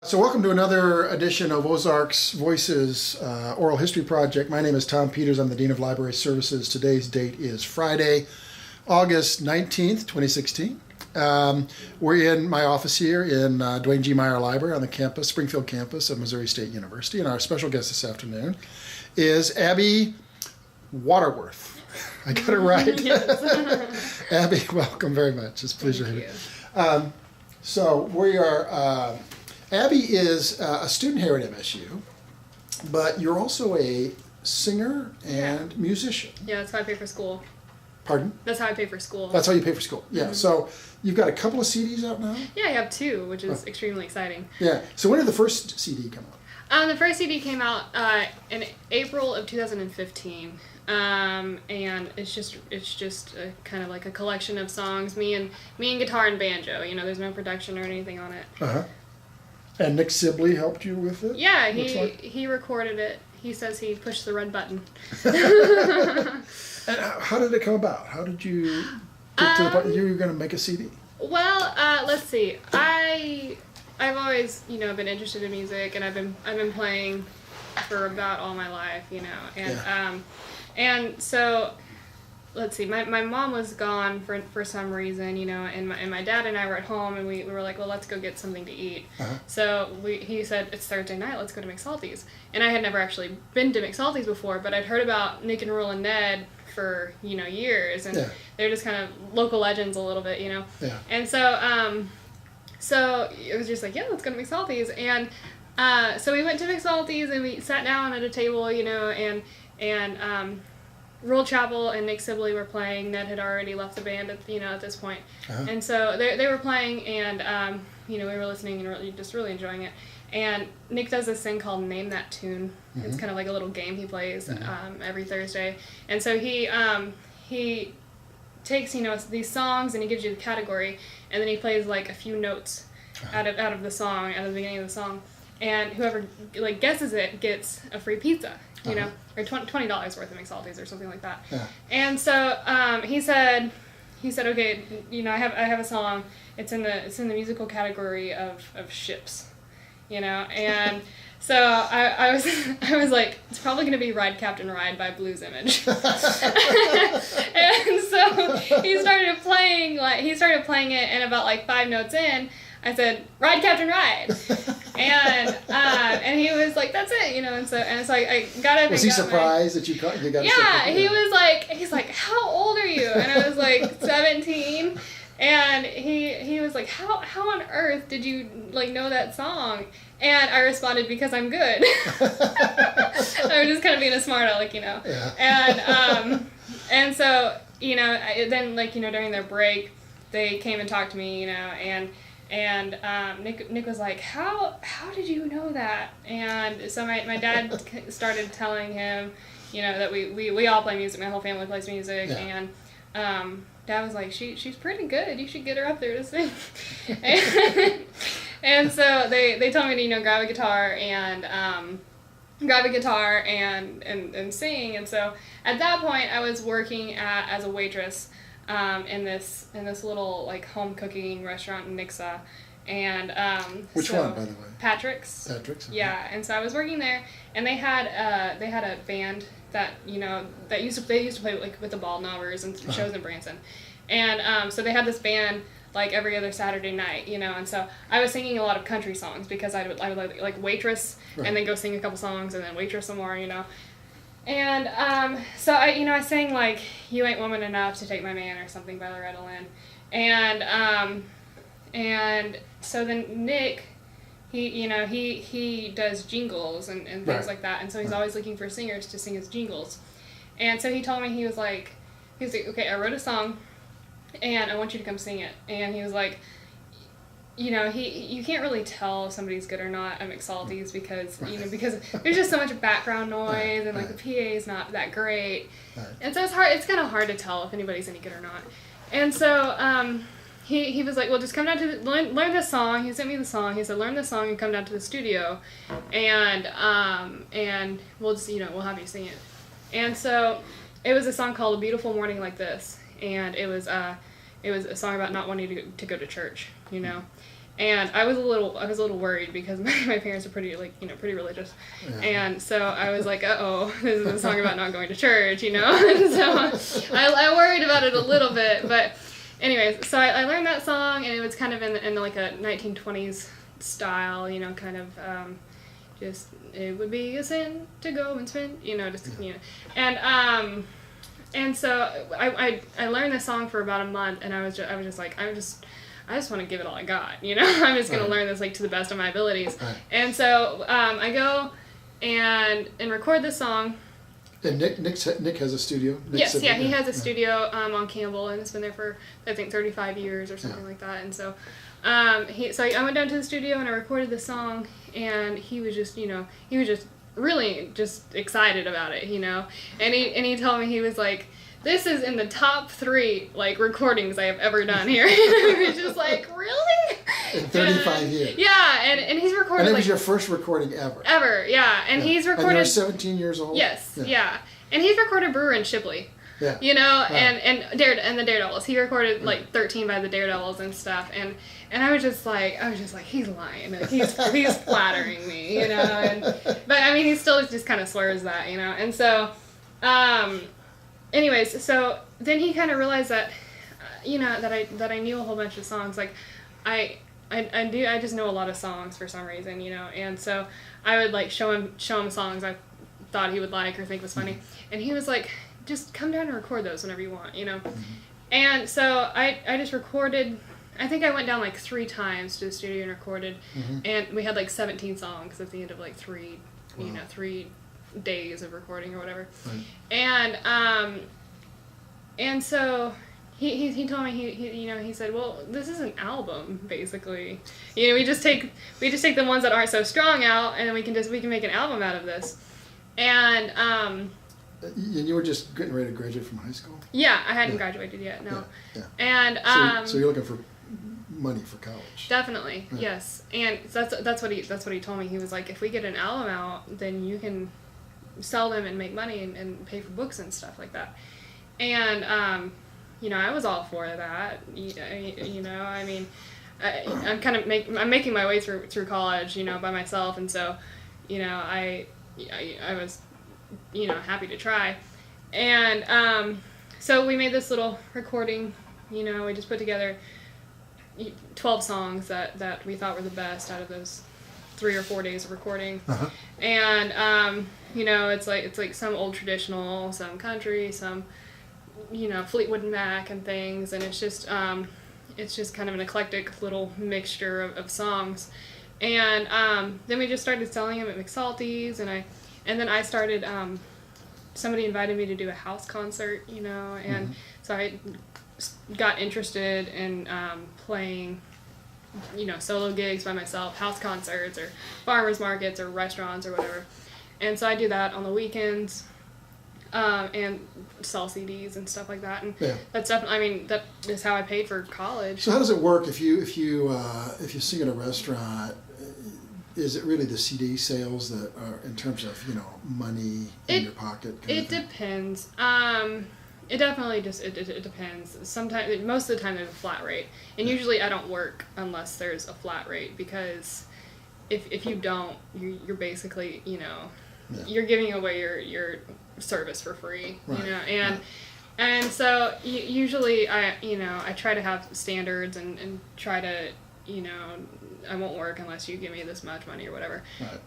So welcome to another edition of Ozarks Voices Oral History Project. My name is Tom Peters. I'm the Dean of Library Services. Today's date is Friday, August 19th, 2016. We're in my office here in Duane G. Meyer Library on the campus, Springfield campus of Missouri State University. And our special guest this afternoon is Abbey Waterworth. I got it right. Yes. Abbey, welcome very much. It's a pleasure to have you. So we are... Abbey is a student here at MSU, but you're also a singer and musician. Yeah, that's how I pay for school. Pardon? That's how I pay for school. That's how you pay for school. Yeah. Mm-hmm. So you've got a couple of CDs out now? Yeah, I have two, which is extremely exciting. Yeah. So when did the first CD come out? The first CD came out in April of 2015. And it's just a, kind of like a collection of songs, me and guitar and banjo. You know, there's no production or anything on it. Uh-huh. And Nick Sibley helped you with it? Yeah, he recorded it. He says he pushed the red button. And how did it come about? How did you get to the point you were going to make a CD? Well, let's see. I've always, been interested in music, and I've been playing for about all my life, and so. Let's see, my mom was gone for some reason, and my dad and I were at home, and we were like, well, let's go get something to eat. Uh-huh. So he said, it's Thursday night, let's go to McSalty's. And I had never actually been to McSalty's before, but I'd heard about Nick and Rule and Ned for, years, and they're just kind of local legends a little bit, Yeah. And so it was just like, yeah, let's go to McSalty's. And so we went to McSalty's, and we sat down at a table, and Rule Chapel and Nick Sibley were playing. Ned had already left the band at this point. Uh-huh. And so they were playing, and we were listening and really enjoying it. And Nick does this thing called Name That Tune. Mm-hmm. It's kind of like a little game he plays every Thursday. And so he takes these songs, and he gives you the category, and then he plays like a few notes out of the song at the beginning of the song, and whoever guesses it gets a free pizza. Or $20 worth of McSalty's or something like that. Yeah. And so he said, okay, I have a song. It's in the musical category of ships, and so I was like, it's probably going to be Ride Captain Ride by Blues Image. And so he started playing it, and about like 5 notes in, I said, "Ride, Captain, Ride," and he was like, "That's it," and so I got up. Was he surprised that you got? Yeah, he's like, "How old are you?" And I was like, 17, and he was like, "How on earth did you know that song?" And I responded, "Because I'm good." I was just kind of being a smart aleck, Yeah. And so then during their break, they came and talked to me, And Nick was like, how did you know that? And so my dad started telling him, that we all play music. My whole family plays music. Yeah. And Dad was like, she's pretty good. You should get her up there to sing. and so they told me to grab a guitar and sing. And so at that point I was working as a waitress. In this little home cooking restaurant in Nixa, and which one, by the way? Patrick's. Okay. Yeah, and so I was working there, and they had a band that they used to play with the Bald Knobbers and shows in Branson, and so they had this band every other Saturday night, and so I was singing a lot of country songs because I would waitress, right, and then go sing a couple songs and then waitress some more, And so I sang "You Ain't Woman Enough to Take My Man" or something by Loretta Lynn, and so then Nick, he does jingles and things right, like that, and so he's always looking for singers to sing his jingles, and so he told me he was like, okay, I wrote a song, and I want you to come sing it, and he was like, you can't really tell if somebody's good or not at McSalty's because there's just so much background noise, and the PA is not that great, and so it's kind of hard to tell if anybody's any good or not. And so he was like, well, just come down to learn this song. He sent me the song. He said, learn this song and come down to the studio, and we'll just we'll have you sing it. And so it was a song called "A Beautiful Morning Like This," and it was a song about not wanting to go to church, And I was a little worried because my parents are pretty pretty religious, and so I was like, this is a song about not going to church, And so I worried about it a little bit, but anyways, so I learned that song, and it was kind of in like a 1920s style, kind of just it would be a sin to go and spend, and so I learned this song for about a month, and I was just like I just want to give it all I got, I'm just going to learn this to the best of my abilities. Right. And so I go and record this song. And Nick has a studio. He has a studio on Campbell, and it's been there for I think 35 years or something like that. And so I went down to the studio and I recorded the song, and he was just really just excited about it, And he told me, he was like, this is in the top 3 recordings I have ever done here. It was just like, really? In 35 years. Yeah, and he's recorded. And it was your first recording ever. Ever, yeah. And he's recorded. And you were 17 years old. Yes, yeah. And he's recorded Brewer and Shipley. Yeah. And the Daredevils. He recorded 13 by the Daredevils and stuff. And I was just like, he's lying. He's flattering me, but I mean, he still just kind of swears that, And so, anyways, so then he kind of realized that, that I knew a whole bunch of songs. Like, I just know a lot of songs for some reason, And so I would show him songs I thought he would like or think was funny, and he was like, just come down and record those whenever you want, And so I just recorded. I think I went down 3 times to the studio and recorded, and we had 17 songs at the end of 3 days of recording or whatever. Right. And so he told me, he said, well, this is an album basically. We just take the ones that aren't so strong out, and we can make an album out of this. And and you were just getting ready to graduate from high school? Yeah, I hadn't graduated yet, no. Yeah. And so you're looking for money for college. Definitely, yes. And that's what he told me. He was like, if we get an album out, then you can sell them and make money and pay for books and stuff like that. And I was all for that. I mean, I'm kind of making my way through college, by myself, and so, I was, happy to try. And so we made this little recording. We just put together 12 songs that we thought were the best out of those 3 or 4 days of recording. Uh-huh. And it's like some old traditional, some country, some Fleetwood Mac and things, and it's just kind of an eclectic little mixture of songs. And then we just started selling them at McSalty's, and then I started, somebody invited me to do a house concert, and so I got interested in playing, solo gigs by myself, house concerts or farmers markets or restaurants or whatever. And so I do that on the weekends, and sell CDs and stuff like that. And that's definitely, that is how I paid for college. So how does it work if you sing at a restaurant? Is it really the CD sales that are, in terms of money in your pocket? It depends. It definitely just it depends. Sometimes, most of the time, there's a flat rate, and usually I don't work unless there's a flat rate, because if you don't, you're basically you're giving away your service for free, right. And so usually I try to have standards and try to I won't work unless you give me this much money or whatever, right.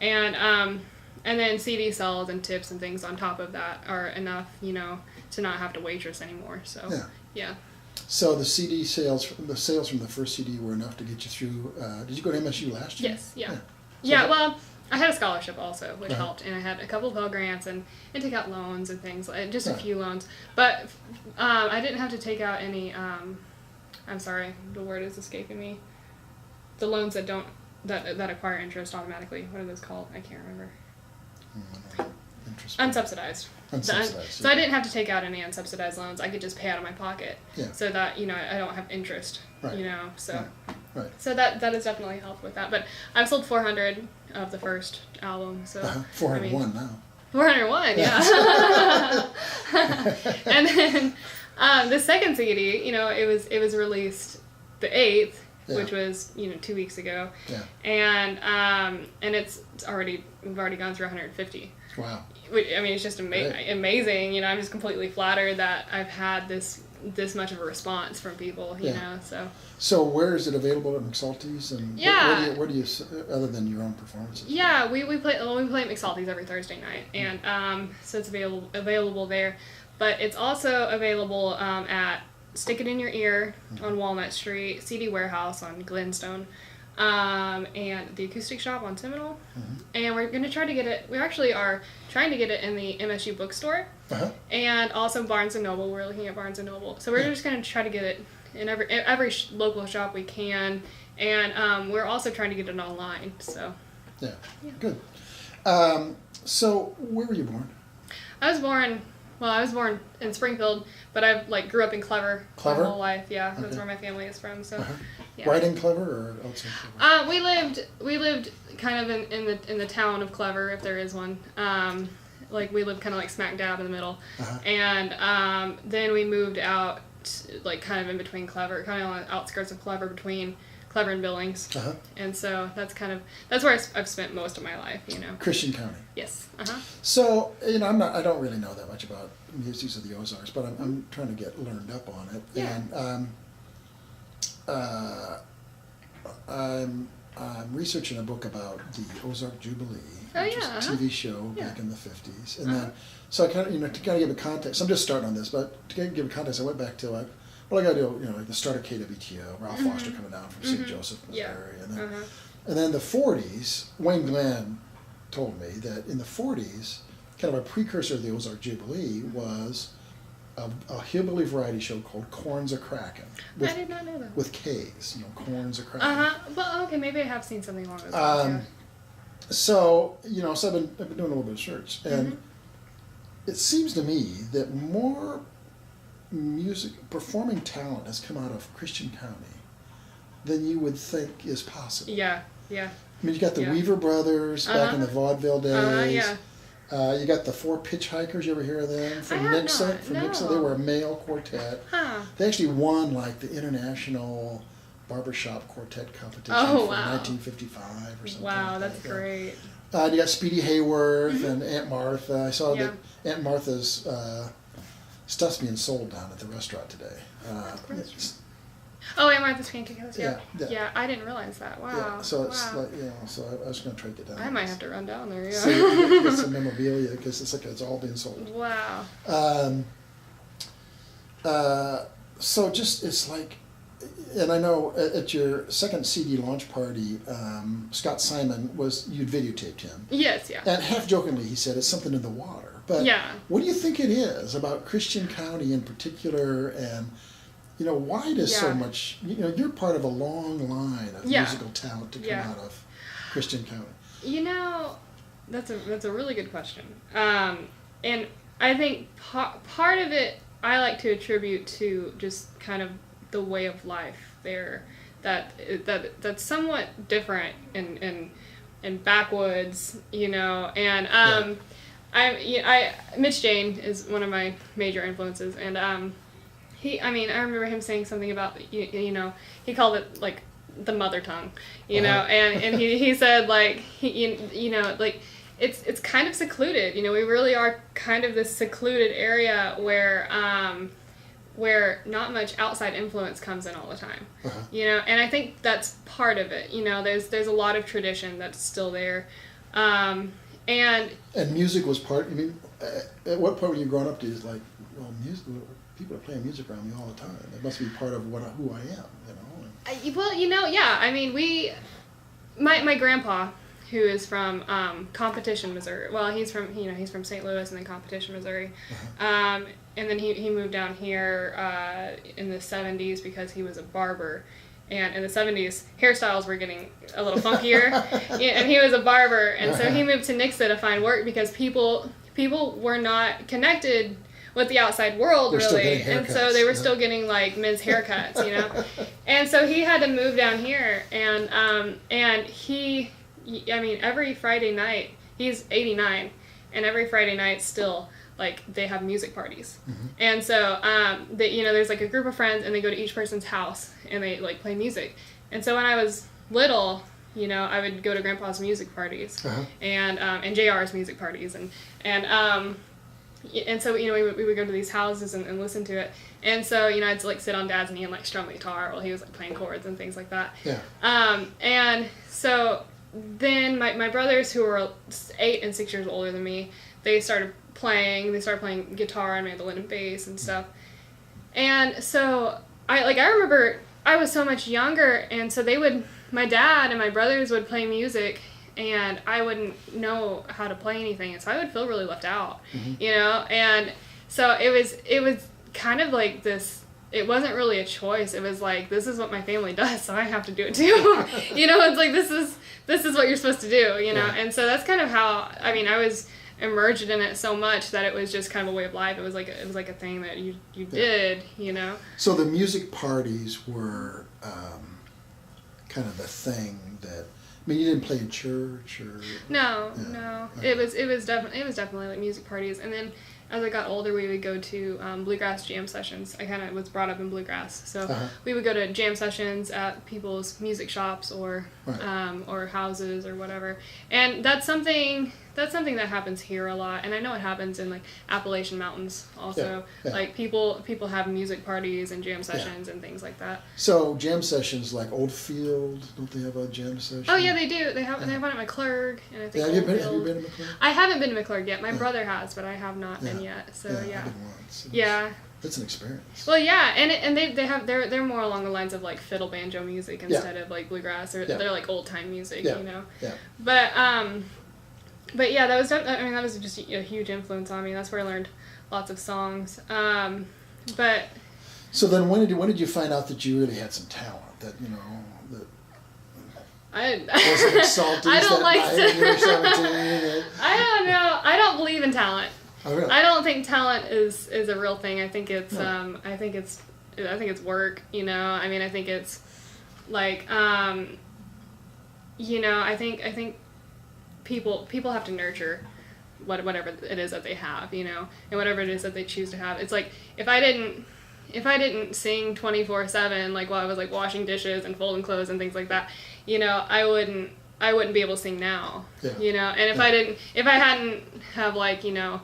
And then CD sales and tips and things on top of that are enough to not have to waitress anymore. So yeah. So the sales from the first CD were enough to get you through. Did you go to MSU last year? Yes. Yeah. Well, I had a scholarship also, which helped, and I had a couple of Pell Grants and took out loans and things, just a few loans. But I didn't have to take out any. I'm sorry, the word is escaping me. The loans that don't that acquire interest automatically. What are those called? I can't remember. Unsubsidized. So I didn't have to take out any unsubsidized loans. I could just pay out of my pocket, so that I don't have interest. Right. So right. So that has definitely helped with that. But I've sold 400 of the first album. So 401 now. 401, yeah. And then the second CD, it was released the 8th, which was 2 weeks ago. Yeah. And we've already gone through 150. Wow. I mean, it's just amazing. I'm just completely flattered that I've had this much of a response from people. You know, so. So where is it available at McSalty's, and where do you other than your own performances? Yeah, we play at McSalty's every Thursday night, and so it's available there, but it's also available at Stick It in Your Ear on Walnut Street, CD Warehouse on Glenstone, and the Acoustic Shop on Seminole. And we're going to try to get it. We actually are trying to get it in the MSU bookstore, and also Barnes and Noble. We're looking at Barnes and Noble, so we're just going to try to get it in every local shop we can, and we're also trying to get it online. So good. So where were you born? I was born in Springfield, but I grew up in Clever my whole life. Yeah, that's where my family is from. So, Right in Clever or outside Clever? We lived kind of in the town of Clever, if there is one. We lived kind of smack dab in the middle, and then we moved out, kind of in between Clever, kind of on the outskirts of Clever, between Clever and Billings, and so that's where I've spent most of my life. Christian County. Yes. So I don't really know that much about musics of the Ozarks, but I'm trying to get learned up on it. Yeah. And I'm researching a book about the Ozark Jubilee, which is a TV show back in the 50s, and then so I kind of to kind of give a context. I'm just starting on this, but to give a context, I went back to I got to do the start of KWTO, Ralph Foster coming down from St. Joseph, Missouri, and then the 40s. Wayne Glenn told me that in the 40s, kind of a precursor of the Ozark Jubilee was a hillbilly variety show called Corns A-Crackin'. I did not know that. With K's, Corns A-Crackin'. Well, okay, maybe I have seen something along those lines. So I've been doing a little bit of search, and it seems to me that more performing talent has come out of Christian County than you would think is possible. Yeah. I mean, you got the Weaver Brothers back in the vaudeville days. You got the Four Pitchhikers. You ever hear of them? From Nixa. Nixa, they were a male quartet. They actually won the international barbershop quartet competition from 1955 or something. Wow, that's great. You got Speedy Hayworth and Aunt Martha. I saw that Aunt Martha's stuff's being sold down at the restaurant today. Aunt Martha's Pancake House. Yeah, I didn't realize that. Wow. Yeah, so it's so I was going to try to get down. I might have to run down there. Yeah. So get some memorabilia because it's all being sold. Wow. So just it's and I know at your second CD launch party, Scott Simon you'd videotaped him. Yes, yeah. And half jokingly he said it's something in the water. But what do you think it is about Christian County in particular, and why does so much? You're part of a long line of musical talent to come out of Christian County. That's a really good question, and I think part of it I like to attribute to just kind of the way of life there, that's somewhat different in backwoods, and Mitch Jane is one of my major influences, and I remember him saying something about he called it the mother tongue, and he said it's kind of secluded, we really are kind of this secluded area where not much outside influence comes in all the time, and I think that's part of it. There's a lot of tradition that's still there, and music was part. At what point when you growing up do you music? People are playing music around me all the time. It must be part of who I am. My grandpa, who is from Competition, Missouri. Well, he's from St. Louis and then Competition, Missouri. And then he moved down here in the 70s because he was a barber. And in the 70s, hairstyles were getting a little funkier. And he was a barber. And so he moved to Nixa to find work because people were not connected with the outside world, really. And so they were still getting men's haircuts, And so he had to move down here. And he, every Friday night, he's 89. And every Friday night still, they have music parties. And so, there's a group of friends and they go to each person's house and they play music. And so when I was little, you know, I would go to Grandpa's music parties and JR's music parties and so, you know, we would go to these houses and listen to it. And so, you know, I'd like sit on Dad's knee and like strum the guitar while he was like playing chords and things like that. Yeah. And so then my brothers, who were 8 and 6 years older than me, they started playing guitar and mandolin and bass and stuff. And so I remember I was so much younger, and so my dad and my brothers would play music, and I wouldn't know how to play anything, and so I would feel really left out, you know. And so it was kind of like this. It wasn't really a choice. It was like, this is what my family does, so I have to do it too. You know, it's like this is what you're supposed to do, you know. And so that's kind of how, I mean, I was immersed in it so much that it was just kind of a way of life. It was like a thing that you did, you know. So the music parties were kind of the thing that, I mean, you didn't play in church or? No. Okay. It was definitely like music parties. And then as I got older, we would go to bluegrass jam sessions. I kind of was brought up in bluegrass, so we would go to jam sessions at people's music shops or houses or whatever. And that's something that happens here a lot, and I know it happens in like Appalachian Mountains also. Like people have music parties and jam sessions and things like that. So jam sessions like Oldfield, don't they have a jam session? Oh yeah, they do. They have one at McClurg, and I think have you been to McClurg? I haven't been to McClurg yet. My brother has, but I have not been yet. So I've been once. It's an experience. Well, yeah, and they're more along the lines of like fiddle banjo music instead of like bluegrass, or they're like old time music, you know. Yeah. But yeah, that was just a huge influence on me. That's where I learned lots of songs. But so then, when did you find out that you really had some talent? That you know that. Was it exalted? I don't like night when you were 17? I don't know. I don't believe in talent. Oh, really? I don't think talent is a real thing. I think it's I think it's work, you know. I mean, I think it's like you know, I think people have to nurture whatever it is that they have, you know, and whatever it is that they choose to have. It's like if I didn't sing 24/7, like while I was like washing dishes and folding clothes and things like that, you know, I wouldn't be able to sing now, you know. And if I hadn't have like, you know,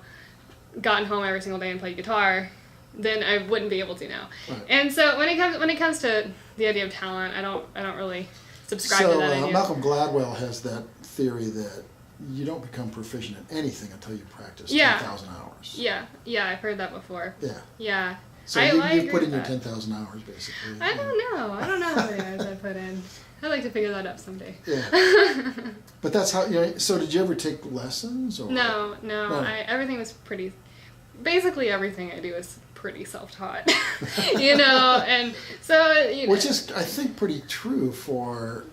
gotten home every single day and played guitar, then I wouldn't be able to now. Right. And so when it comes to the idea of talent, I don't really subscribe to that idea. Malcolm Gladwell has that theory that you don't become proficient in anything until you practice 10,000 hours. Yeah, I've heard that before. Yeah. So you put in your 10,000 hours, basically. I don't know how many hours I put in. I'd like to figure that out someday. Yeah. But that's how, you know, so did you ever take lessons? Or? No. Everything was basically everything I do is pretty self-taught, you know, and so, you know. Which is, I think, pretty true for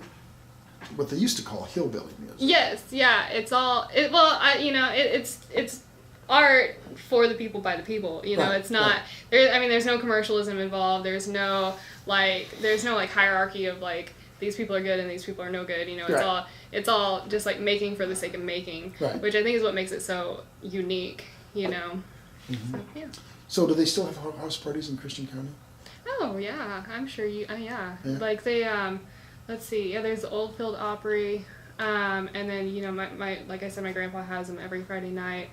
what they used to call hillbilly music. Yes, yeah, it's art for the people by the people, you know. It's not there's no commercialism involved. There's no hierarchy of like these people are good and these people are no good, you know. It's all just like making for the sake of making, which I think is what makes it so unique, you know. So, yeah. So do they still have house parties in Christian County? Oh yeah, I'm sure like they let's see, there's the Oldfield Opry, and then, you know, my like I said, my grandpa has them every Friday night.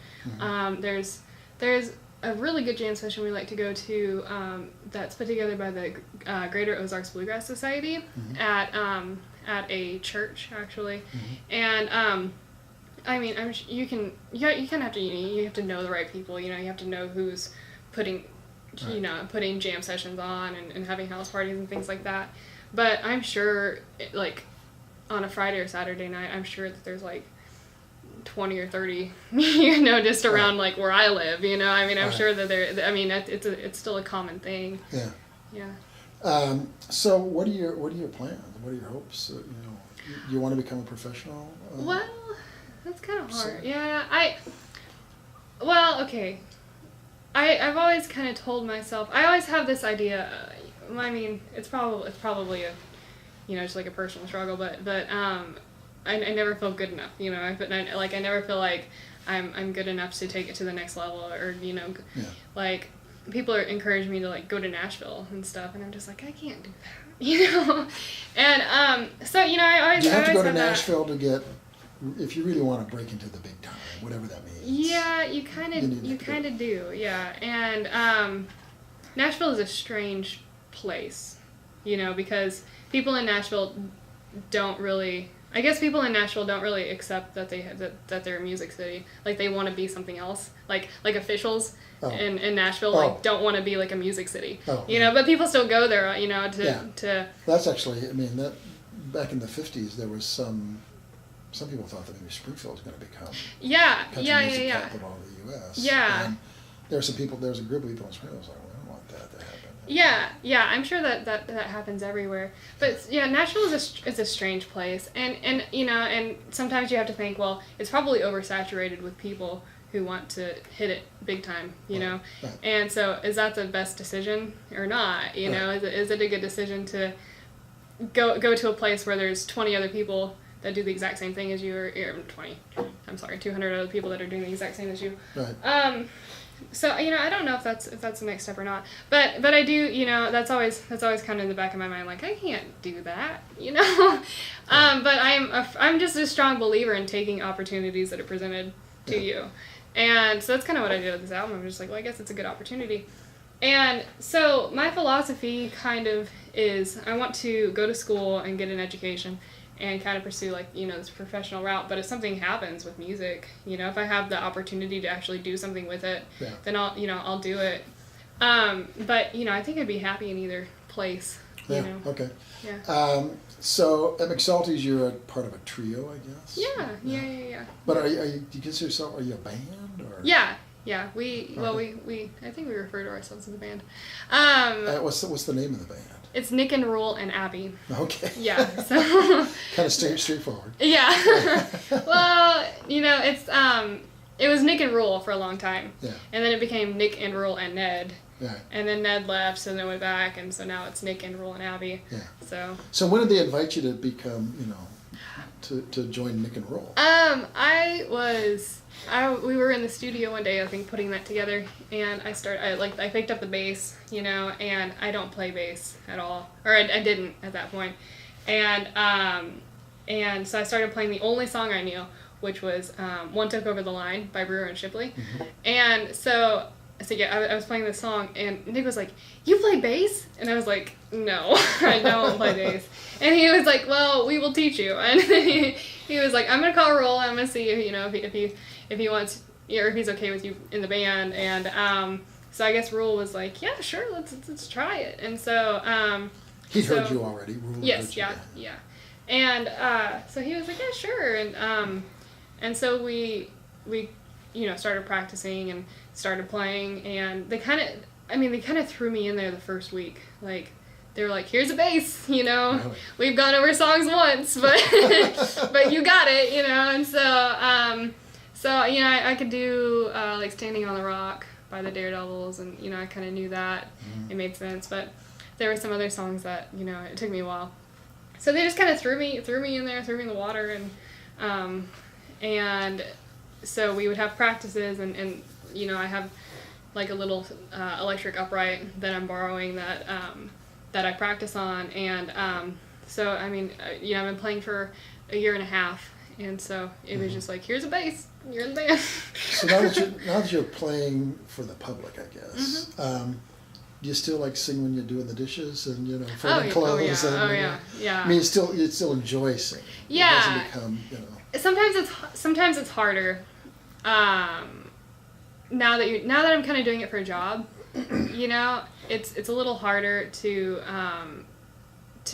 There's a really good jam session we like to go to, that's put together by the Greater Ozarks Bluegrass Society at a church actually, and I mean, you kind of have to, you have to know the right people, you know, you have to know who's putting jam sessions on and having house parties and things like that. But I'm sure, like, on a Friday or Saturday night, I'm sure that there's, like, 20 or 30, you know, just around, like, where I live, you know. I mean, I'm sure that it's still a common thing. Yeah. So what are your plans? What are your hopes? You know, you want to become a professional? Well, that's kind of hard. Okay. I've always kind of told myself, I always have this idea, I mean, it's probably a, you know, just like a personal struggle, but I never feel good enough, you know. I never feel like I'm good enough to take it to the next level, or, you know, like people are encouraging me to like go to Nashville and stuff, and I'm just like, I can't do you know. And so, you know, I always Do you have to go to had that. Nashville to get, if you really want to break into the big time, whatever that means? Yeah, you kind of do, yeah. And Nashville is a strange place, you know, because people in Nashville don't really. I guess people in Nashville don't really accept that that they're a music city. Like, they want to be something else. Like officials in Nashville like don't want to be like a music city. You know, but people still go there, you know, to. That's actually, I mean, that back in the 50s there was some people thought that maybe Springfield was going to become country music capital of the U.S. Yeah. And there was a group of people in Springfield who was like, well, I don't want that to happen. Yeah, I'm sure that happens everywhere. But yeah, Nashville is a strange place, and you know, and sometimes you have to think, well, it's probably oversaturated with people who want to hit it big time, you know. Right. And so, is that the best decision or not? You know, is it a good decision to go to a place where there's 20 other people that do the exact same thing as you, or 200 other people that are doing the exact same as you? Right. So, you know, I don't know if that's the next step or not, but I do, you know, that's always kind of in the back of my mind, like, I can't do that, you know. But I'm just a strong believer in taking opportunities that are presented to you, and so that's kind of what I did with this album. I'm just like, well, I guess it's a good opportunity, and so my philosophy kind of is I want to go to school and get an education and kind of pursue, like, you know, this professional route. But if something happens with music, you know, if I have the opportunity to actually do something with it, then I'll do it. But, you know, I think I'd be happy in either place, you know. Okay. Yeah. So at McSalty's, you're a part of a trio, I guess? Yeah. But are you, do you consider yourself, are you a band? Or? Yeah. We I think we refer to ourselves as a band. What's the name of the band? It's Nick and Rule and Abbey. Okay. Yeah. So kind of straightforward. Yeah. Well, you know, it was Nick and Rule for a long time. Yeah. And then it became Nick and Rule and Ned. Yeah. And then Ned left, so then went back, and so now it's Nick and Rule and Abbey. Yeah. So when did they invite you to become, you know, to join Nick and Rule? We were in the studio one day, I think, putting that together, and I picked up the bass, you know, and I don't play bass at all, or I didn't at that point, and so I started playing the only song I knew, which was One Took Over the Line by Brewer and Shipley, and so I was playing this song, and Nick was like, "You play bass?" And I was like, "No, I don't play bass." And he was like, "Well, we will teach you." And he was like, "I'm gonna call Roll. I'm gonna see if he wants, or if he's okay with you in the band." And so I guess Rule was like, "Yeah, sure, let's try it." And so he'd heard you already. Rule yes, heard you. yeah. And so he was like, "Yeah, sure." And so we you know, started practicing and started playing, and they kind of threw me in there the first week. Like, they were like, "Here's a bass, you know, really? We've gone over songs once, but but you got it, you know." And so you know, I could do like Standing on the Rock by the Daredevils, and you know, I kind of knew that. It made sense, but there were some other songs that, you know, it took me a while. So they just kind of threw me in there, threw me in the water, and so we would have practices, and you know, I have like a little electric upright that I'm borrowing that I practice on, and so I mean, you know, I've been playing for a year and a half, and so it was just like, "Here's a bass, you're in the band." So now that you're playing for the public, I guess, do you still like sing when you're doing the dishes and, you know, folding clothes? Yeah. I mean, you still enjoy singing. Yeah. It doesn't become, you know. Sometimes it's harder. Now that I'm kind of doing it for a job, you know, it's a little harder to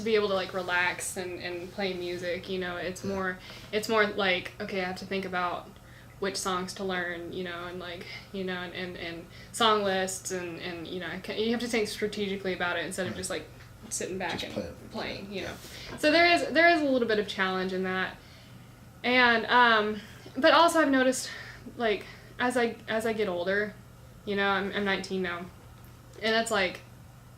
be able to like relax and play music. You know, it's more like, okay, I have to think about which songs to learn, you know, and like, you know, and song lists, and you know, you have to think strategically about it instead of just like sitting back and playing, you know. So there is a little bit of challenge in that, and but also I've noticed, like, as I get older, you know, I'm 19 now, and it's like,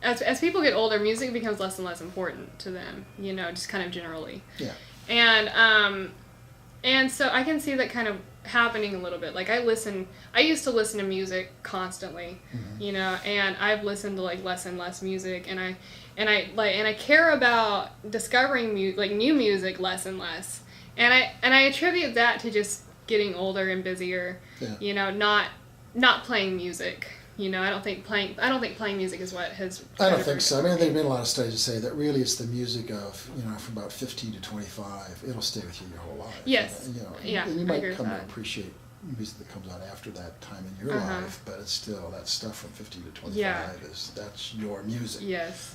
as people get older, music becomes less and less important to them, you know, just kind of generally. Yeah. And so I can see that kind of happening a little bit. Like, I used to listen to music constantly, you know, and I've listened to like less and less music, and I care about discovering new music less and less, and I attribute that to just getting older and busier. Yeah. You know, not playing music. You know, I don't think playing music is what has. I don't think so. I mean, there've been a lot of studies that say that really it's the music of, you know, from about 15 to 25. It'll stay with you your whole life. Yes. You know, Yeah. and you I might agree with come to that. appreciate music that comes out after that time in your Uh-huh. life, but it's still that stuff from 15 to 25 Yeah. that's your music. Yes.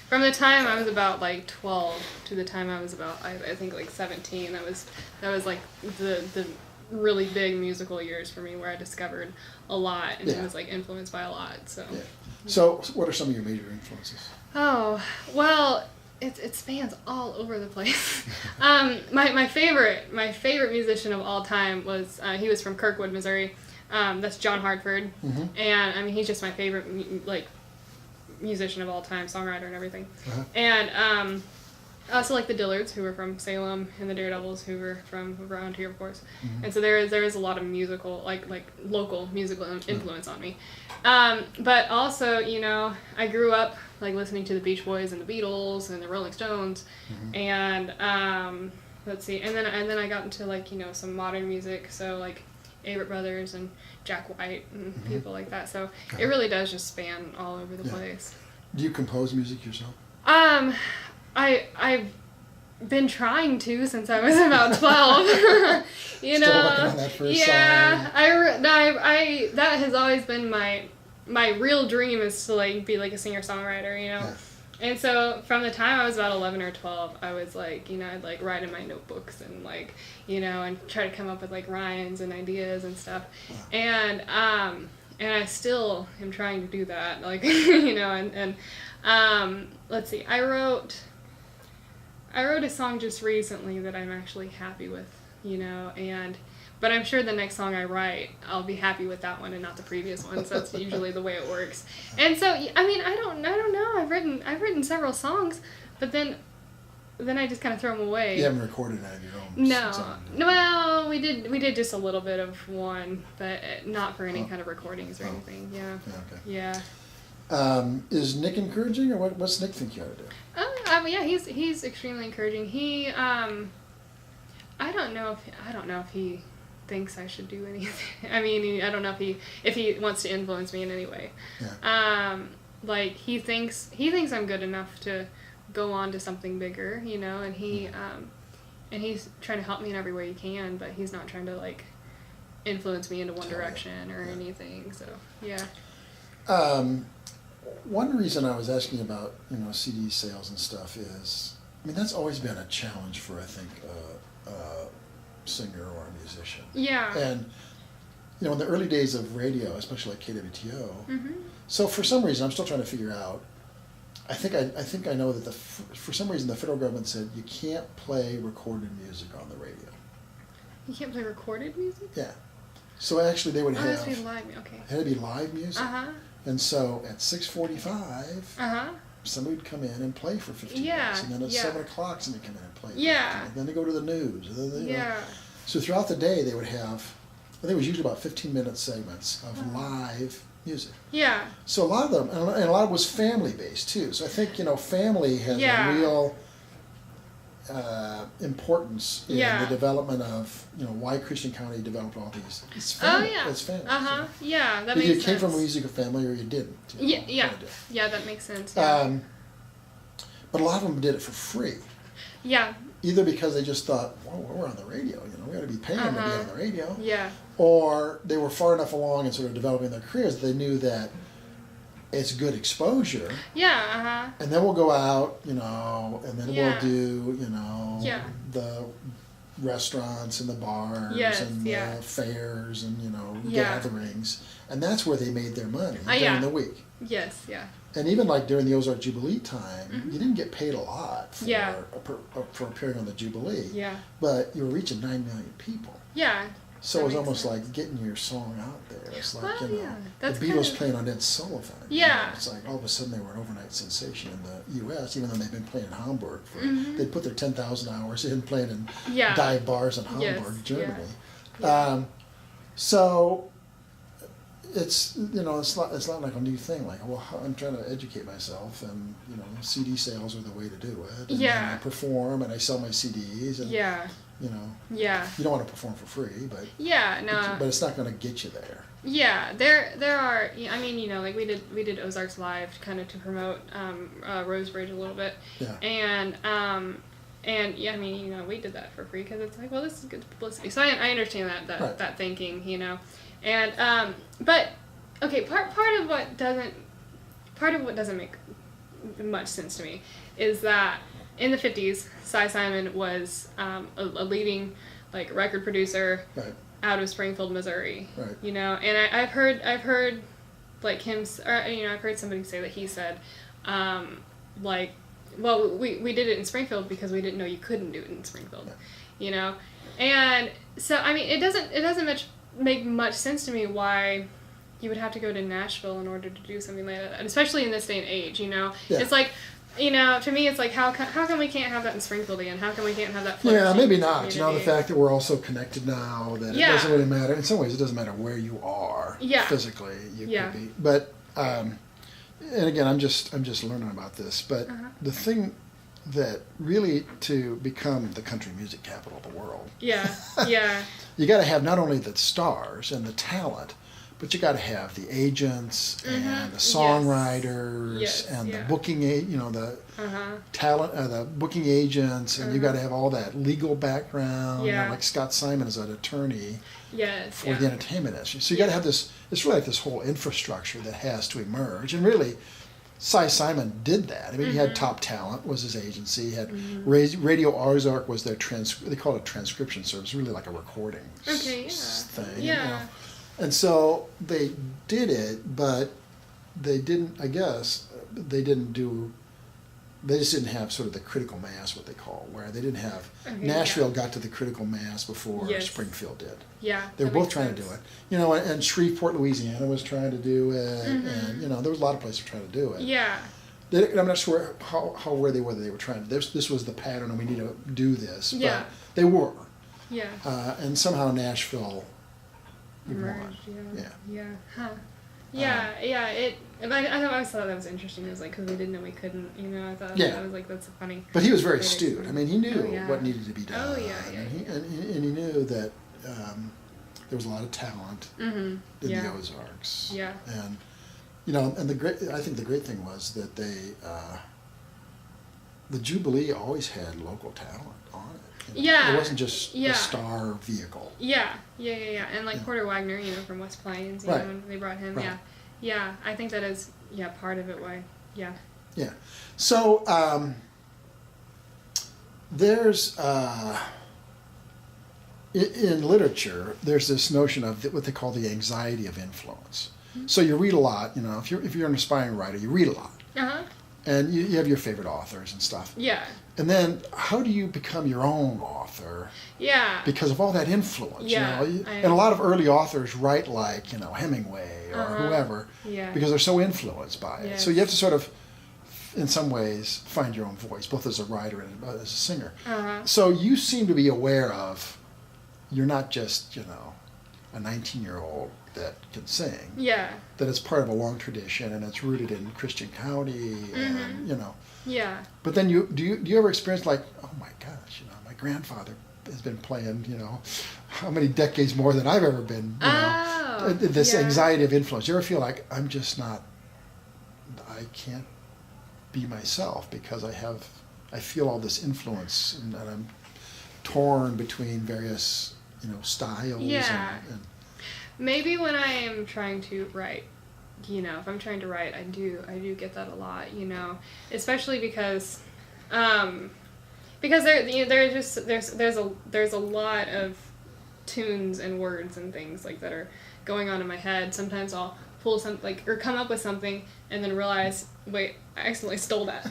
From the time I was about like 12 to the time I was about I think like 17, that was like the really big musical years for me, where I discovered a lot and Yeah. was like influenced by a lot. So. Yeah. So what are some of your major influences? Oh well, it spans all over the place. My favorite musician of all time was he was from Kirkwood, Missouri. That's John Hartford, and I mean he's just my favorite musician of all time, songwriter and everything. Uh-huh. And I also like the Dillards, who were from Salem, and the Daredevils, who were from around here, of course. And so there is a lot of musical, like local musical influence on me. But also, you know, I grew up like listening to the Beach Boys and the Beatles and the Rolling Stones, and let's see, and then I got into like, you know, some modern music, so like Avett Brothers and Jack White and people like that. So it really does just span all over the place. Do you compose music yourself? I've been trying to since I was about 12. You Still know, working on that first yeah, song. I that has always been my real dream, is to like be like a singer-songwriter, you know. Yeah. And so from the time I was about 11 or 12, I was like, you know, I'd like write in my notebooks and like, you know, and try to come up with like rhymes and ideas and stuff. Wow. And I still am trying to do that, like, you know, and let's see, I wrote a song just recently that I'm actually happy with, you know, but I'm sure the next song I write, I'll be happy with that one and not the previous one. So that's usually the way it works. And so, I mean, I don't know. I've written several songs, but then I just kind of throw them away. You haven't recorded any of your own No. song? Well, we did just a little bit of one, but not for any kind of recordings or anything. Yeah. Yeah, okay. Yeah. Is Nick encouraging, or what's Nick think you ought to do? Yeah, he's extremely encouraging. He, I don't know if he thinks I should do anything. I mean, I don't know if he wants to influence me in any way. Yeah. Like he thinks I'm good enough to go on to something bigger, you know, and and he's trying to help me in every way he can, but he's not trying to like influence me into one direction or anything. So yeah. One reason I was asking about, you know, CD sales and stuff is, I mean, that's always been a challenge for, I think, a singer or a musician. Yeah. And, you know, in the early days of radio, especially like KWTO, so for some reason, I'm still trying to figure out, I think I know that for some reason the federal government said you can't play recorded music on the radio. You can't play recorded music? Yeah. So actually they would have... it has to be live. Okay. It had to be live music. And so at 6:45, somebody would come in and play for 15 minutes. And then at 7 o'clock, somebody would come in and play. Yeah. Then they go to the news. Yeah. So throughout the day, they would have, I think it was usually about 15-minute segments of live music. Yeah. So a lot of them, and a lot of it was family-based too. So I think, you know, family has a real importance in the development of, you know, why Christian County developed all these. It's family. Oh, yeah. It's family. Yeah, that Either makes sense. you came from a musical family or you didn't. You know, Yeah, that makes sense. Yeah. But a lot of them did it for free. Yeah. Either because they just thought, well, we're on the radio, you know, we ought to be paying to be on the radio. Yeah. Or they were far enough along in sort of developing their careers that they knew that it's good exposure. Yeah, And then we'll go out, you know, and then we'll do, you know, the restaurants and the bars and the fairs and, you know, gatherings. And that's where they made their money during the week. Yes, yeah. And even like during the Ozark Jubilee time, you didn't get paid a lot for appearing on the Jubilee. Yeah. But you were reaching 9 million people. Yeah. So it was almost like getting your song out there. It's like, you know, That's the Beatles playing on Ed Sullivan. Yeah. You know, it's like all of a sudden they were an overnight sensation in the U.S., even though they've been playing in Hamburg. They'd put their 10,000 hours in playing in dive bars in Hamburg, Germany. Yeah. So it's it's not like a new thing. Like, well, I'm trying to educate myself, and CD sales are the way to do it. And Yeah. I perform, and I sell my CDs, and Yeah. Yeah. you don't want to perform for free, but Yeah. No. but it's not going to get you there. Yeah, there are. I mean, like we did Ozarks live kind of to promote Rosebridge a little bit, Yeah. And yeah, I mean, we did that for free because it's like, well, this is good publicity. So I understand that Right. that thinking, and but okay, part of what doesn't make much sense to me is that in the 50s, Cy Simon was a leading like record producer. Right. Out of Springfield, Missouri. Right. And I've heard like him, or I've heard somebody say that he said, like, well, we did it in Springfield because we didn't know you couldn't do it in Springfield, Yeah. and so I mean it doesn't make much sense to me why you would have to go to Nashville in order to do something like that, and especially in this day and age, Yeah. It's like. To me, it's like, how come we can't have that in Springfield again? How come we can't have that flourishing Yeah, maybe not. community? The fact that we're all so connected now that it doesn't really matter. In some ways, it doesn't matter where you are physically. You could be. But, and again, I'm just learning about this. But the thing that really, to become the country music capital of the world, Yeah. you got to have not only the stars and the talent, but you got to have the agents and the songwriters and the booking, the talent, the booking agents, and you got to have all that legal background. Like Scott Simon is an attorney for the entertainment industry. So you got to have this. It's really like this whole infrastructure that has to emerge. And really, Cy Simon did that. I mean, he had Top Talent was his agency. He had Radio Ozark was their they call it a transcription service, really like a recording thing. And so they did it, but they didn't, I guess, they just didn't have sort of the critical mass, what they call, where they didn't have, Nashville got to the critical mass before Springfield did. Yeah. They were both trying to do it. And Shreveport, Louisiana was trying to do it, and, there was a lot of places trying to do it. Yeah. I'm not sure whether they were trying to, this was the pattern and we need to do this, but they were. Yeah. And somehow Nashville emerged. Yeah. Huh. I always thought that was interesting. It was like, because we didn't know we couldn't, I thought that was like, that's a funny. But he was very astute. I mean, he knew what needed to be done. Oh, yeah. And he knew that there was a lot of talent in the Ozarks. Yeah. And, and I think the great thing was that the Jubilee always had local talent on it. It wasn't just a star vehicle. Yeah. And like Porter Wagner, from West Plains, and they brought him. Right. Yeah. I think that is part of it. Why? Yeah. Yeah. So there's in literature there's this notion of what they call the anxiety of influence. So you read a lot. If you're an aspiring writer, you read a lot. And you have your favorite authors and stuff. Yeah. And then how do you become your own author? Yeah. Because of all that influence. Yeah. And a lot of early authors write like, Hemingway or whoever. Yeah. Because they're so influenced by it. Yes. So you have to sort of, in some ways, find your own voice, both as a writer and as a singer. So you seem to be aware of, you're not just, a 19-year-old that can sing. Yeah. That it's part of a long tradition and it's rooted in Christian County and, Yeah. But then do you ever experience like, oh my gosh, my grandfather has been playing, how many decades more than I've ever been, this anxiety of influence. You ever feel like I can't be myself because I feel all this influence and I'm torn between various, styles. Yeah. And maybe when I am trying to write, if I'm trying to write, I do get that a lot, especially because there's a lot of tunes and words and things like that are going on in my head. Sometimes I'll pull something or come up with something and then realize, wait, I accidentally stole that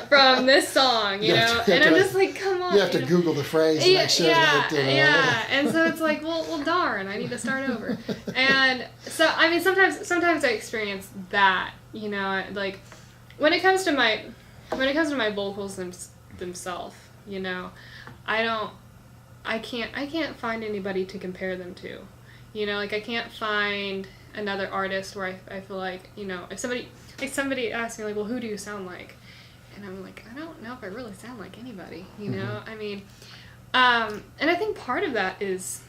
from this song, and I'm just like, come on. You have to Google the phrase and make sure that. And so it's like, well, darn, I need to start over. And so, I mean, sometimes I experience that, like when it comes to my vocals themselves, I can't find anybody to compare them to, like I can't find another artist where I feel like, you know, if somebody asks me, like, well, who do you sound like? And I'm like, I don't know if I really sound like anybody, you know? I mean, and I think part of that is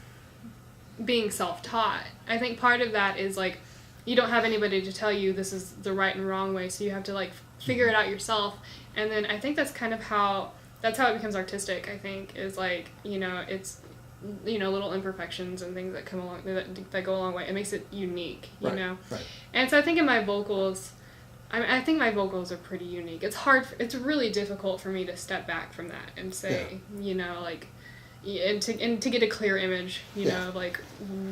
being self-taught. I think part of that is, like, you don't have anybody to tell you this is the right and wrong way, so you have to, like, figure it out yourself. And then I think that's kind of how it becomes artistic, I think, is, like, you know, it's, you know, little imperfections and things that come along, that go a long way. It makes it unique, you know? Right. And so I think in my vocals, I think my vocals are pretty unique. It's really difficult for me to step back from that and say, you know, like, and to get a clear image, you know, of, like,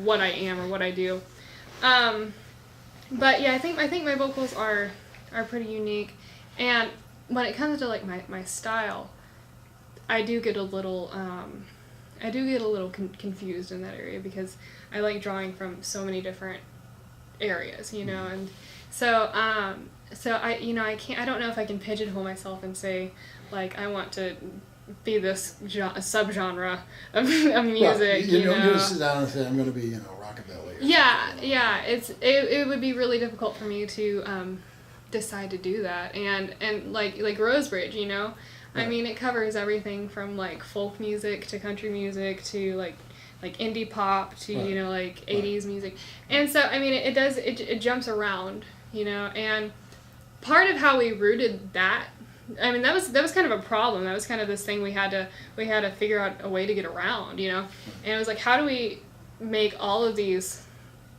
what I am or what I do. But yeah, I think my vocals are pretty unique. And when it comes to, like, my style, I do get a little confused in that area, because I like drawing from so many different areas, you know, and so I don't know if I can pigeonhole myself and say, like, I want to be this subgenre of music. Well, you know, you sit down and say, I'm going to be, you know, rockabilly. Yeah. It would be really difficult for me to decide to do that, and like Rosebridge, you know. Right. I mean, it covers everything from, like, folk music to country music to, like indie pop to, you know, like 80s music. And so, I mean, it jumps around, you know, and part of how we rooted that, I mean, that was kind of a problem. That was kind of this thing we had to figure out a way to get around, you know. And it was like, how do we make all of these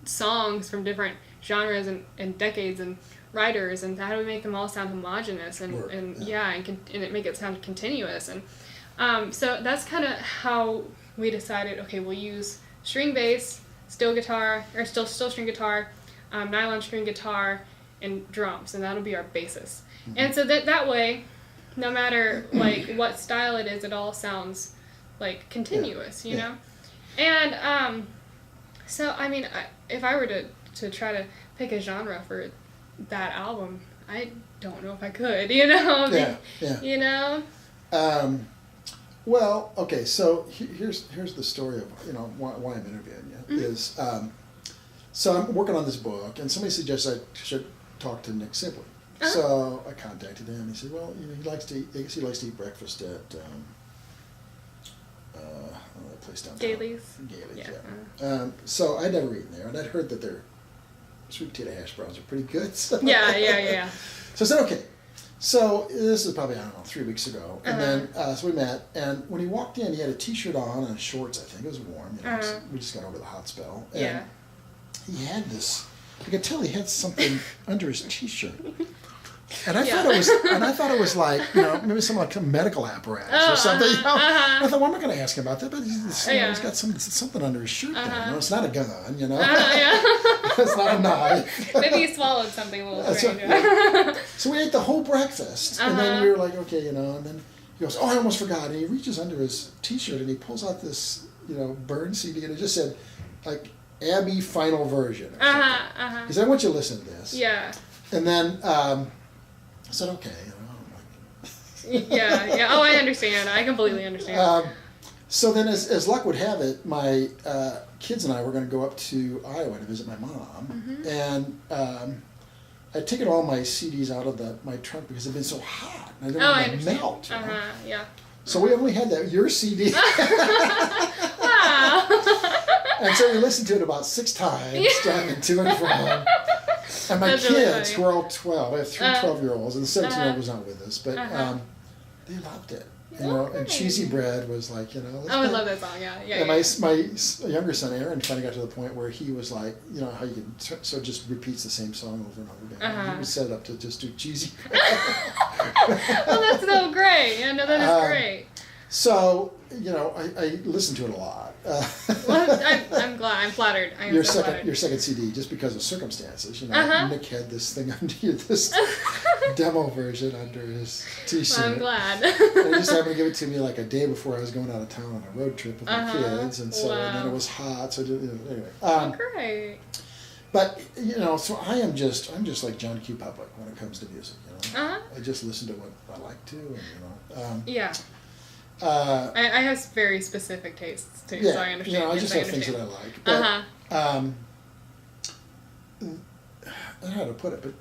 songs from different genres and decades and writers, and how do we make them all sound homogenous and it make it sound continuous? And so that's kind of how we decided, okay, we'll use string bass, steel guitar, or still string guitar, nylon string guitar, and drums, and that'll be our basis. Mm-hmm. And so that way, no matter, like, what style it is, it all sounds, like, continuous, you know? And so, I mean, if I were to try to pick a genre for that album, I don't know if I could, you know? You know? Well, okay, so here's the story of, you know, why I'm interviewing you, is, so I'm working on this book, and somebody suggested I should talk to Nick Sibley. So I contacted him. He said, well, you know, he likes to eat breakfast at that place downtown. Gailey's, yeah. So I'd never eaten there, and I'd heard that their sweet potato hash browns are pretty good. So yeah. So I said, okay. So this is probably, I don't know, 3 weeks ago. And then, so we met, and when he walked in, he had a T-shirt on and shorts, I think. It was warm, you know. So we just got over the hot spell. And he had this, I could tell he had something under his T-shirt. And I thought it was like, you know, maybe some like medical apparatus or something. You know? I thought, well, I'm not going to ask him about that, but he's got something under his shirt there. You know, it's not a gun, you know. It's not a knife. Maybe he swallowed something a little strange. So we ate the whole breakfast, and then we were like, okay, you know, and then he goes, oh, I almost forgot. And he reaches under his T-shirt and he pulls out this, you know, burn CD, and it just said, like, Abbey Final Version. He said, I want you to listen to this. Yeah. And then I said, okay, you know. Yeah. Oh, I understand. I completely understand. So then, as luck would have it, my kids and I were going to go up to Iowa to visit my mom, and I'd taken all my CDs out of my trunk because it'd been so hot, and I didn't want them to melt. You know? Yeah. So we only had your CD. Wow. And so we listened to it about 6 times, driving to and from. And my kids, really who are all 12, I have 3 12-year-olds, and the 17-year-old was not with us, but they loved it. You know, and Cheesy Bread was like, you know. I love that song, And my younger son, Aaron, finally got to the point where he was like, you know, how you can, so just repeats the same song over and over again. He was set up to just do Cheesy Bread. Well, that's so great. Yeah, no, that is great. So, you know, I listened to it a lot. Well, I'm glad. I'm flattered. I am your so second flattered. Your second CD, just because of circumstances, you know. Nick had this thing under this demo version under his T-shirt. Well, I'm glad. And he just happened to give it to me like a day before I was going out of town on a road trip with my kids, and so and then it was hot, so anyway. Great. But you know, so I'm just like John Q. Public when it comes to music. You know, I just listen to what I like to, and you know. Yeah. I have very specific tastes too, so I understand. You know, I just have things that I like. But, I don't know how to put it, but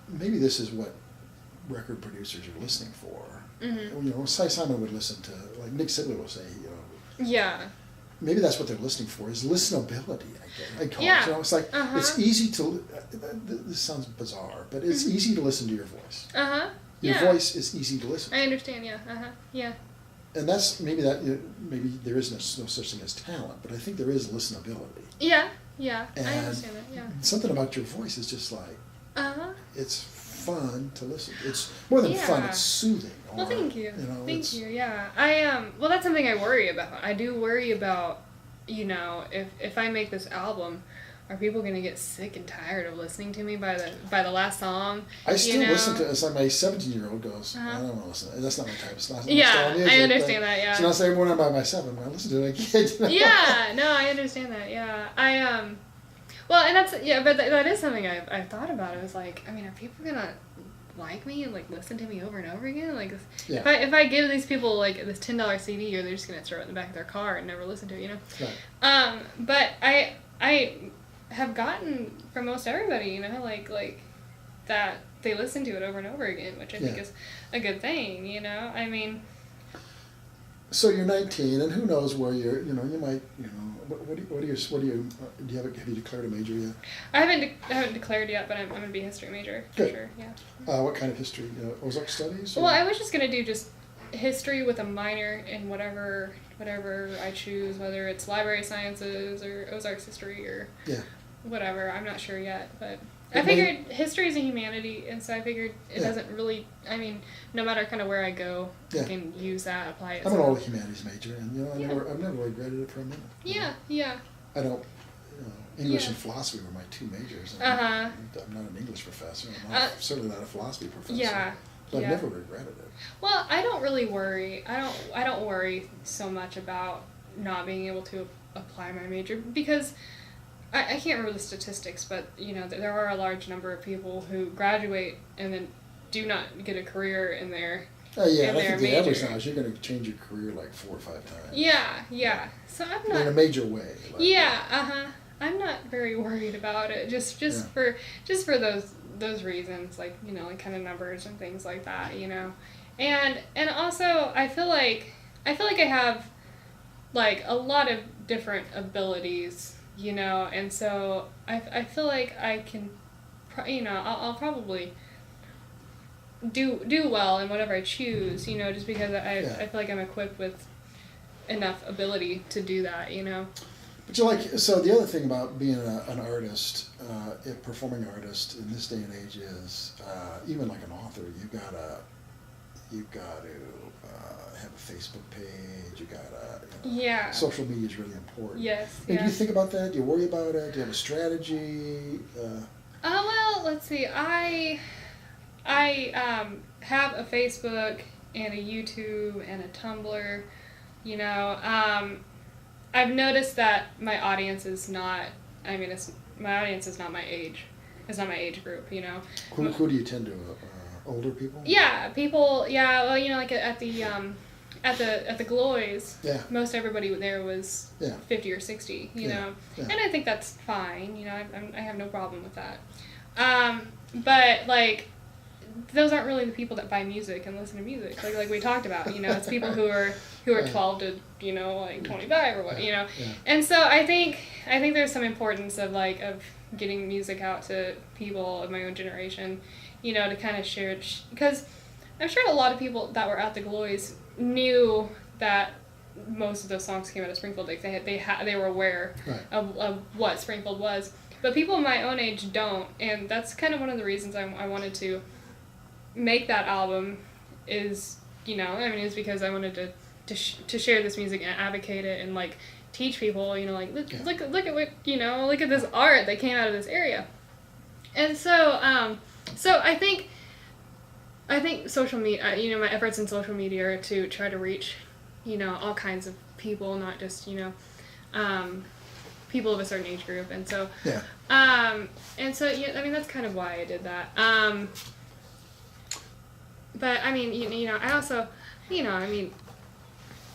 maybe this is what record producers are listening for. Mm-hmm. You know, Cy Simon would listen to, like Nick Sidley will say, you know. Yeah. Maybe that's what they're listening for, is listenability, I call Yeah. it. You know, it's like, it's easy to, this sounds bizarre, but it's easy to listen to your voice. Your voice is easy to listen to. I understand, yeah. And that's, maybe there is no such thing as talent, but I think there is listenability. Yeah, and I understand that, yeah. Something about your voice is just like, it's fun to listen to. It's more than fun, it's soothing. Well, thank you. You know, thank you, yeah. Well, that's something I worry about. I do worry about, you know, if I make this album, are people going to get sick and tired of listening to me by the last song? I still listen to it. It's like my 17-year-old goes, I don't want to listen to it. That's not my type. It's not style music. I understand that, yeah. So now say when I'm by myself, I listen to it again. You know? Yeah, no, I understand that, yeah. Well, and that's, but that is something I've thought about. It was like, I mean, are people going to like me and like listen to me over and over again? Like, if I give these people like this $10 CD, or they're just going to throw it in the back of their car and never listen to it, you know? Right. But I have gotten from most everybody, you know, like that they listen to it over and over again, which I think is a good thing, you know? I mean... So you're 19, and who knows where you're, you know, you might, you know, have you declared a major yet? I haven't declared yet, but I'm going to be a history major, for sure, yeah. What kind of history? Ozark studies? Or? Well, I was just going to do just history with a minor in whatever I choose, whether it's library sciences or Ozarks history or whatever. I'm not sure yet, but I figured history is a humanity, and so I figured it doesn't really, I mean, no matter kind of where I go, I can use that, apply it. I'm an old humanities major, and you know, I've never regretted it for a minute. Yeah. I don't, you know, English and philosophy were my two majors. I'm not an English professor. I'm certainly not a philosophy professor. Yeah. But I've never regretted it. Well, I don't really worry. I don't worry so much about not being able to apply my major, because I can't remember the statistics, but you know, there are a large number of people who graduate and then do not get a career in their I think the major. average now is you're going to change your career like 4 or 5 times. Yeah. So I'm not in a major way. Like I'm not very worried about it. Just for those reasons, like, you know, like kind of numbers and things like that, you know, and also I feel like I have like a lot of different abilities, you know, and so I feel like I can, you know, I'll probably do well in whatever I choose, you know, just because I feel like I'm equipped with enough ability to do that, you know. But so the other thing about being an artist, a performing artist in this day and age is, even like an author, you've got to have a Facebook page. You gotta, social media is really important. Yes. And do you think about that? Do you worry about it? Do you have a strategy? Well, let's see. I have a Facebook and a YouTube and a Tumblr. You know, I've noticed that my audience is not. I mean, my audience is not my age. It's not my age group. You know. Who do you tend to? Older people? Yeah, people. Yeah, well, you know, like at the Gloys, most everybody there was 50 or 60. You know, and I think that's fine. You know, I have no problem with that. But like, those aren't really the people that buy music and listen to music. Like we talked about. You know, it's people who are 12 to, you know, like 25 or what. You know, and so I think there's some importance of getting music out to people of my own generation. You know, to kind of share it, because I'm sure a lot of people that were at the Gloys knew that most of those songs came out of Springfield. Like they were aware of what Springfield was, but people my own age don't, and that's kind of one of the reasons I wanted to make that album. Is, you know, I mean, it's because I wanted to share this music and advocate it and like teach people. You know, like look at what, you know, look at this art that came out of this area, and so. So I think social media, you know, my efforts in social media are to try to reach, you know, all kinds of people, not just, you know, people of a certain age group, and so I mean, that's kind of why I did that. But I mean, you know, I also, you know, I mean,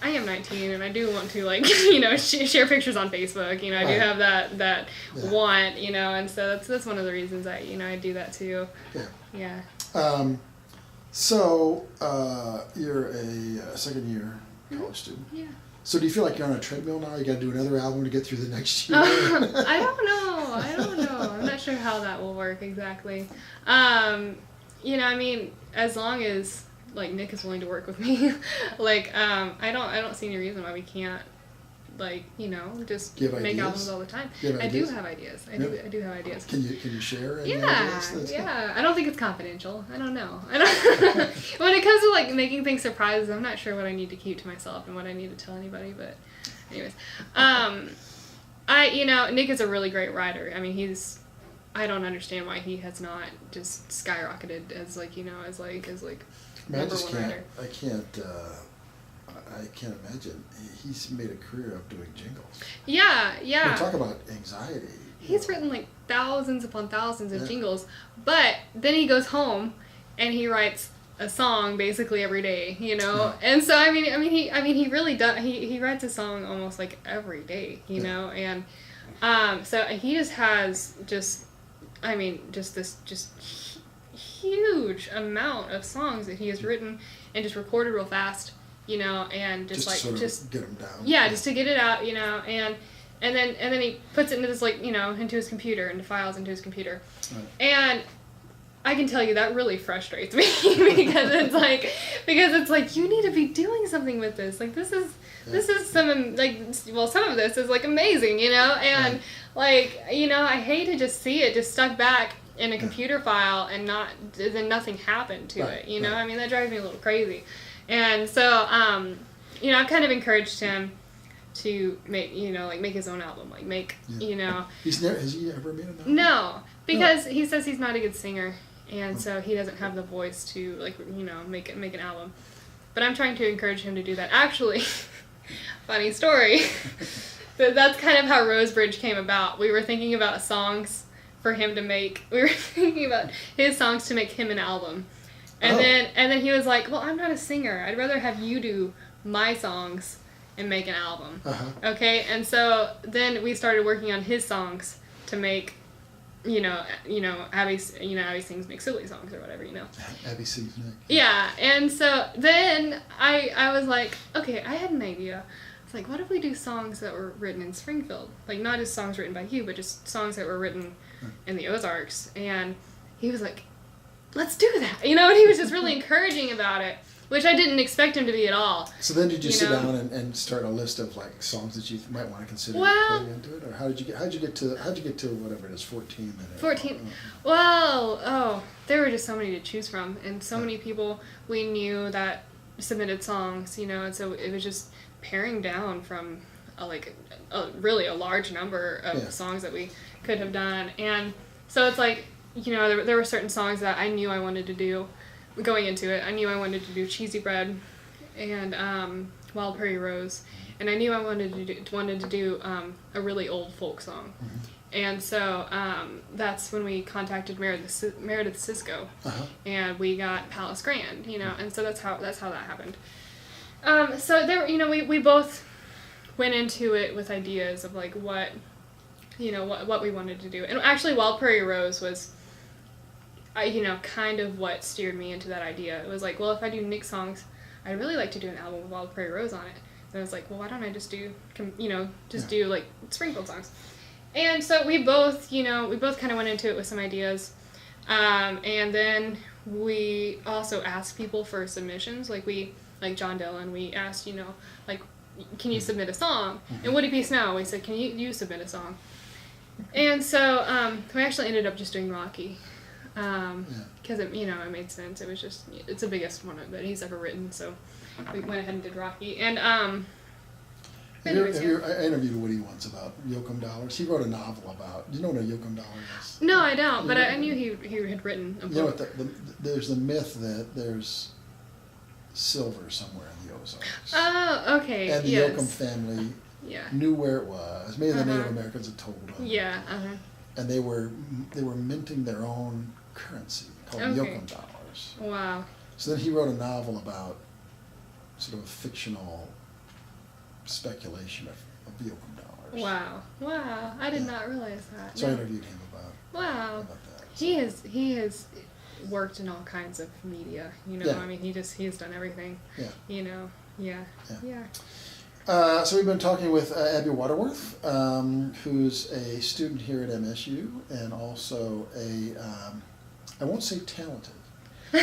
I am 19 and I do want to share pictures on Facebook. I do have that want, and so that's one of the reasons I do that too. Yeah. So you're a second year college student. Yeah. So do you feel like you're on a treadmill now? You got to do another album to get through the next year? I don't know. I'm not sure how that will work exactly. As long as Nick is willing to work with me, I don't see any reason why we can't, just make albums all the time. I do have ideas. I do have ideas. Can you share any ideas? Yeah. I don't think it's confidential. I don't know. When it comes to making things surprises, I'm not sure what I need to keep to myself and what I need to tell anybody. But, anyways, Nick is a really great writer. I mean, I don't understand why he has not just skyrocketed as number one writer. I can't imagine. He's made a career of doing jingles. Yeah. Talk about anxiety. He's written thousands upon thousands of jingles, but then he goes home and he writes a song basically every day, Yeah. And so he really does. He writes a song almost every day, know, and so he just has this huge amount of songs that he has written and just recorded real fast. And just get them down. Yeah, just to get it out, and then he puts it into this into his computer, into files into his computer, right. And I can tell you that really frustrates me because it's you need to be doing something with this. This is some of this is amazing, and right. I hate to just see it just stuck back in a computer file and then nothing happened to it. Right. That drives me a little crazy. And so, I've kind of encouraged him to make his own album, Has he ever made an album? No, because he says he's not a good singer, and so he doesn't have the voice to, make an album. But I'm trying to encourage him to do that. Actually, funny story, that's kind of how Rosebridge came about. We were thinking about songs for him to make. We were thinking about his songs to make him an album. And then he was like, well, I'm not a singer. I'd rather have you do my songs and make an album. Uh-huh. Okay? And so then we started working on his songs to make, Abby sings Nick silly songs or whatever, Abby sings Nick. Yeah. And so then I was like, okay, I had an idea. It's what if we do songs that were written in Springfield? Not just songs written by you, but just songs that were written in the Ozarks. And he was like, let's do that, and he was just really encouraging about it, which I didn't expect him to be at all. So then did you sit down and start a list of songs that you might want to consider putting into it, or how'd you get to whatever it is, 14 minutes? 14. Well, there were just so many to choose from, and so many people we knew that submitted songs, and so it was just paring down from really a large number of songs that we could have done, and so it's there were certain songs that I knew I wanted to do going into it. I knew I wanted to do Cheesy Bread and Wild Prairie Rose, and I knew I wanted to do a really old folk song. Mm-hmm. And so that's when we contacted Meredith Cisco, and we got Palace Grand, and so that's how that happened. So there, we both went into it with ideas of what we wanted to do, and actually Wild Prairie Rose was kind of what steered me into that idea. It was well, if I do Nick songs, I'd really like to do an album with Wild Prairie Rose on it. And I was well, why don't I just do, do Springfield songs? And so we both kind of went into it with some ideas. And then we also asked people for submissions. Like John Dillon, we asked, can you submit a song? Mm-hmm. And Woody P. Snow, we said, can you submit a song? And so we actually ended up just doing Rocky. Because it made sense. It was just, it's the biggest one that he's ever written, so we went ahead and did Rocky. And I interviewed Woody once about Yoakum Dollars. He wrote a novel about. Do you know what a Yoakum Dollar is? No, I don't. But I knew he had written a book. There's the myth that there's silver somewhere in the Ozarks. Oh, okay. And the Yoakum family knew where it was. Maybe the Native Americans had told them. Yeah. And they were minting their own currency called Yoakum Dollars. Wow. So then he wrote a novel about sort of a fictional speculation of $1 billion. Wow! I did not realize that. So I No. interviewed him about that. He has worked in all kinds of media. Yeah. I mean, he has done everything. Yeah. Yeah. So we've been talking with Abbey Waterworth, who's a student here at MSU and also I won't say talented, but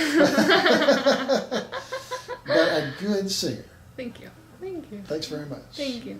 a good singer. Thank you. Thanks very much. Thank you.